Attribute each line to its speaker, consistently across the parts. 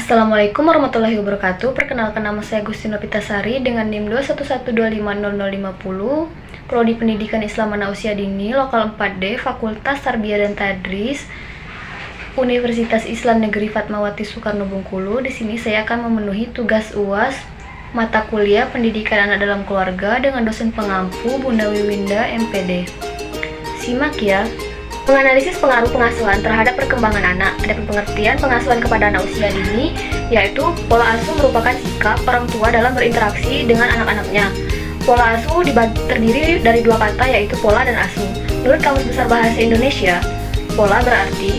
Speaker 1: Assalamualaikum warahmatullahi wabarakatuh. Perkenalkan, nama saya Agustina Pitasari dengan NIM 211250050, Prodi Pendidikan Islam Anak Usia Dini, Lokal 4D, Fakultas Tarbiyah dan Tadris, Universitas Islam Negeri Fatmawati Soekarno Bengkulu. Di sini saya akan memenuhi tugas UAS mata kuliah Pendidikan Anak dalam Keluarga dengan dosen pengampu Bunda Wiwinda, MPD. Simak ya. Menganalisis pengaruh pengasuhan terhadap perkembangan anak. Ada pengertian pengasuhan kepada anak usia dini, yaitu pola asuh merupakan sikap orang tua dalam berinteraksi dengan anak-anaknya. Pola asuh terdiri dari dua kata, yaitu pola dan asuh. Menurut Kamus Besar Bahasa Indonesia, pola berarti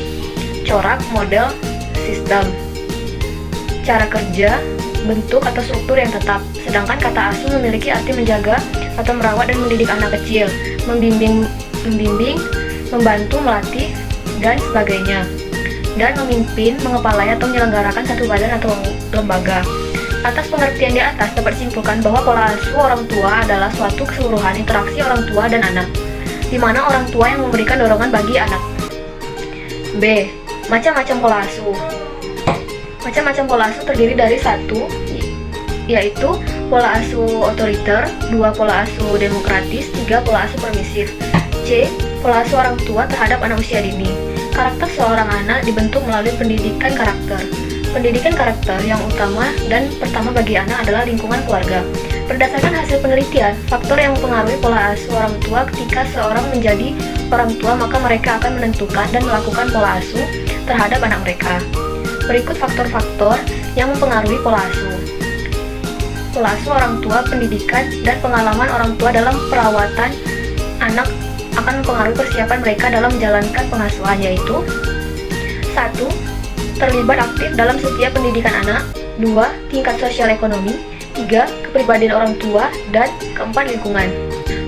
Speaker 1: corak, model, sistem, cara kerja, bentuk atau struktur yang tetap. Sedangkan kata asuh memiliki arti menjaga atau merawat dan mendidik anak kecil, membimbing, membantu, melatih, dan sebagainya, dan memimpin, mengepalai atau menyelenggarakan satu badan atau lembaga. Atas pengertian di atas dapat disimpulkan bahwa pola asuh orang tua adalah suatu keseluruhan interaksi orang tua dan anak, di mana orang tua yang memberikan dorongan bagi anak. B. Macam-macam pola asuh. Macam-macam pola asuh terdiri dari satu, yaitu pola asuh otoriter, dua pola asuh demokratis, tiga pola asuh permisif. C. Pola asuh orang tua terhadap anak usia dini. Karakter seorang anak dibentuk melalui pendidikan karakter. Pendidikan karakter yang utama dan pertama bagi anak adalah lingkungan keluarga. Berdasarkan hasil penelitian, faktor yang mempengaruhi pola asuh orang tua ketika seorang menjadi orang tua, maka mereka akan menentukan dan melakukan pola asuh terhadap anak mereka. Berikut faktor-faktor yang mempengaruhi pola asuh. Pola asuh orang tua, pendidikan, dan pengalaman orang tua dalam perawatan anak akan mempengaruhi persiapan mereka dalam menjalankan pengasuhan, yaitu 1. Terlibat aktif dalam setiap pendidikan anak. 2. Tingkat sosial ekonomi. 3. Kepribadian orang tua. Dan keempat, lingkungan.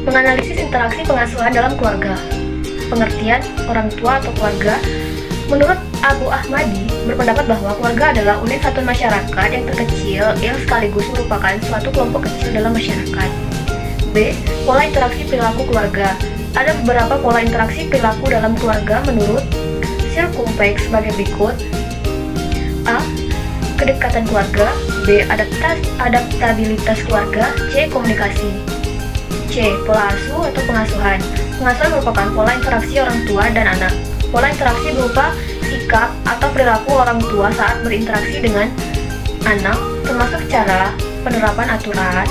Speaker 1: Menganalisis interaksi pengasuhan dalam keluarga. Pengertian orang tua atau keluarga. Menurut Abu Ahmadi, berpendapat bahwa keluarga adalah unit satuan masyarakat yang terkecil yang sekaligus merupakan suatu kelompok kecil dalam masyarakat. B. Pola interaksi perilaku keluarga. Ada beberapa pola interaksi perilaku dalam keluarga menurut Circumpex sebagai berikut. A. Kedekatan keluarga. B. Adaptabilitas keluarga. C. Komunikasi. C. Pola asuh atau pengasuhan. Pengasuhan merupakan pola interaksi orang tua dan anak. Pola interaksi berupa sikap atau perilaku orang tua saat berinteraksi dengan anak, termasuk cara penerapan aturan,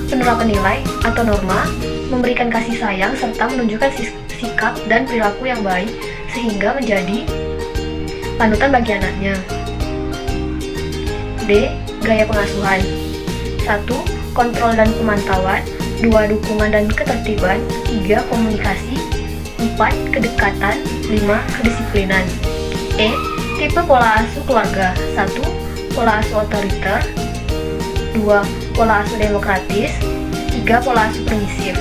Speaker 1: penerapan nilai atau norma, memberikan kasih sayang, serta menunjukkan sikap dan perilaku yang baik sehingga menjadi panutan bagi anaknya. D. Gaya pengasuhan. 1. Kontrol dan pemantauan. 2. Dukungan dan ketertiban. 3. Komunikasi. 4. Kedekatan. 5. Kedisiplinan. E. Tipe pola asuh keluarga. 1. Pola asuh otoriter. 2. Pola asuh demokratis. 3. Pola asuh permisif.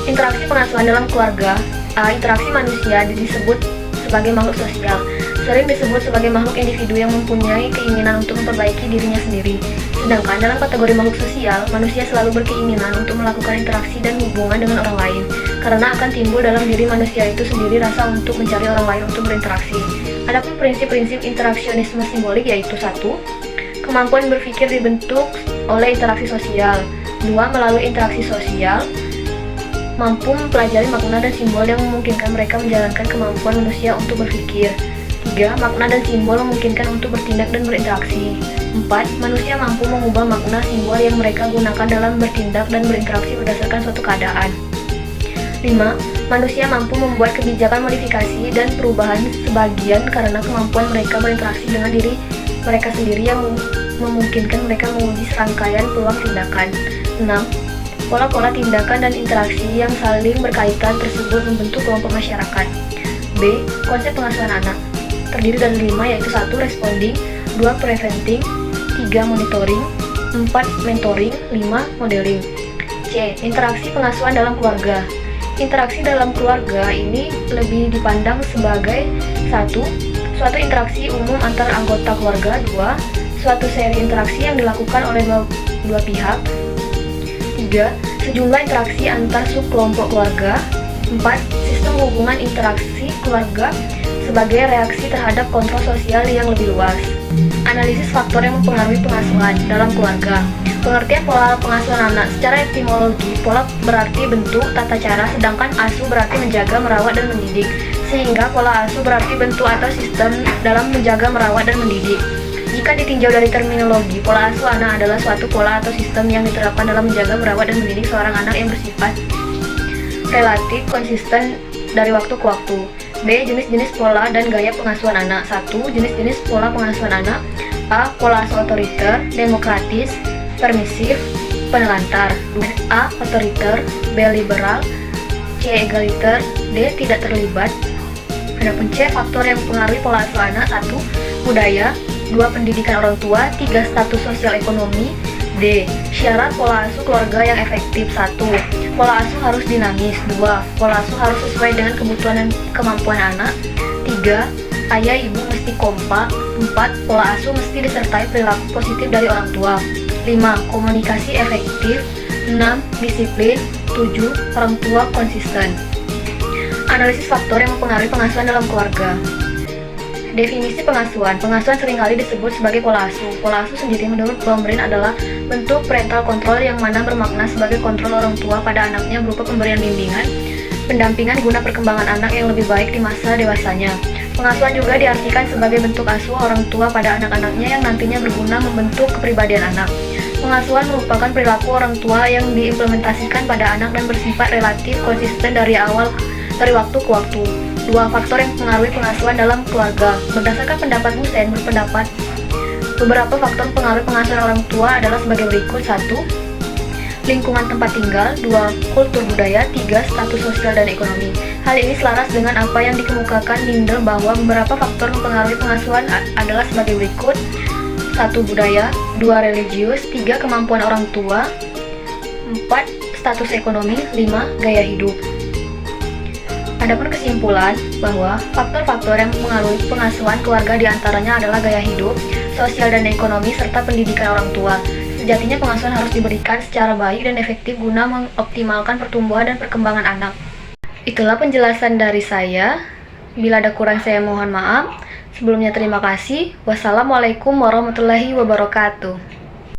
Speaker 1: Interaksi pengasuhan dalam keluarga. A. Interaksi manusia disebut sebagai makhluk sosial. Sering disebut sebagai makhluk individu yang mempunyai keinginan untuk memperbaiki dirinya sendiri. Sedangkan dalam kategori makhluk sosial, manusia selalu berkeinginan untuk melakukan interaksi dan hubungan dengan orang lain, karena akan timbul dalam diri manusia itu sendiri rasa untuk mencari orang lain untuk berinteraksi. Adapun prinsip-prinsip interaksionisme simbolik yaitu 1. Kemampuan berpikir dibentuk oleh interaksi sosial. 2. Melalui interaksi sosial, mampu mempelajari makna dan simbol yang memungkinkan mereka menjalankan kemampuan manusia untuk berpikir. 3. Makna dan simbol memungkinkan untuk bertindak dan berinteraksi. 4. Manusia mampu mengubah makna simbol yang mereka gunakan dalam bertindak dan berinteraksi berdasarkan suatu keadaan. 5. Manusia mampu membuat kebijakan modifikasi dan perubahan sebagian karena kemampuan mereka berinteraksi dengan diri mereka sendiri yang memungkinkan mereka menguji serangkaian peluang tindakan. 6. Pola-pola tindakan dan interaksi yang saling berkaitan tersebut membentuk kelompok masyarakat. B. Konsep pengasuhan anak. Terdiri dari 5, yaitu 1. Responding. 2. Preventing. 3. Monitoring. 4. Mentoring. 5. Modeling. C. Interaksi pengasuhan dalam keluarga. Interaksi dalam keluarga ini lebih dipandang sebagai 1. Suatu interaksi umum antar anggota keluarga. 2. Suatu seri interaksi yang dilakukan oleh dua pihak. 3. Sejumlah interaksi antar subkelompok keluarga. 4. Sistem hubungan interaksi keluarga sebagai reaksi terhadap kontrol sosial yang lebih luas. Analisis faktor yang mempengaruhi pengasuhan dalam keluarga. Pengertian pola pengasuhan anak. Secara etimologi, pola berarti bentuk, tata cara, sedangkan asuh berarti menjaga, merawat, dan mendidik. Sehingga pola asuh berarti bentuk atau sistem dalam menjaga, merawat, dan mendidik. Jika ditinjau dari terminologi, pola asuh anak adalah suatu pola atau sistem yang diterapkan dalam menjaga, merawat, dan mendidik seorang anak yang bersifat relatif konsisten dari waktu ke waktu. B. Jenis-jenis pola dan gaya pengasuhan anak. 1. Jenis-jenis pola pengasuhan anak. A. Pola asuh otoriter, demokratis, permisif, penelantar. A. Otoriter, B. Liberal, C. Egaliter, D. Tidak terlibat. Adapun C. Faktor yang mempengaruhi pola asuh anak. 1. Budaya, 2. Pendidikan orang tua, 3. Status sosial ekonomi, D. Syarat pola asuh keluarga yang efektif. 1. Pola asuh harus dinamis. 2. Pola asuh harus sesuai dengan kebutuhan dan kemampuan anak. 3. Ayah ibu mesti kompak. 4. Pola asuh mesti disertai perilaku positif dari orang tua. 5. Komunikasi efektif. 6. Disiplin. 7. Orang tua konsisten. Analisis faktor yang mempengaruhi pengasuhan dalam keluarga. Definisi pengasuhan. Pengasuhan seringkali disebut sebagai pola asuh. Pola asuh sendiri menurut Blomgren adalah bentuk parental control yang mana bermakna sebagai kontrol orang tua pada anaknya berupa pemberian bimbingan, pendampingan guna perkembangan anak yang lebih baik di masa dewasanya. Pengasuhan juga diartikan sebagai bentuk asuh orang tua pada anak-anaknya yang nantinya berguna membentuk kepribadian anak. Pengasuhan merupakan perilaku orang tua yang diimplementasikan pada anak dan bersifat relatif konsisten dari waktu ke waktu. 2. Faktor yang mempengaruhi pengasuhan dalam keluarga. Berdasarkan pendapat Hussein berpendapat beberapa faktor pengaruh pengasuhan orang tua adalah sebagai berikut. 1. Lingkungan tempat tinggal. 2. Kultur budaya. 3. Status sosial dan ekonomi. Hal ini selaras dengan apa yang dikemukakan Mindel bahwa beberapa faktor mempengaruhi pengasuhan adalah sebagai berikut. 1. Budaya. 2. Religius. 3. Kemampuan orang tua. 4. Status ekonomi. 5. Gaya hidup. Adapun kesimpulan bahwa faktor-faktor yang mempengaruhi pengasuhan keluarga diantaranya adalah gaya hidup, sosial dan ekonomi, serta pendidikan orang tua. Sejatinya pengasuhan harus diberikan secara baik dan efektif guna mengoptimalkan pertumbuhan dan perkembangan anak. Itulah penjelasan dari saya. Bila ada kurang saya mohon maaf. Sebelumnya terima kasih. Wassalamualaikum warahmatullahi wabarakatuh.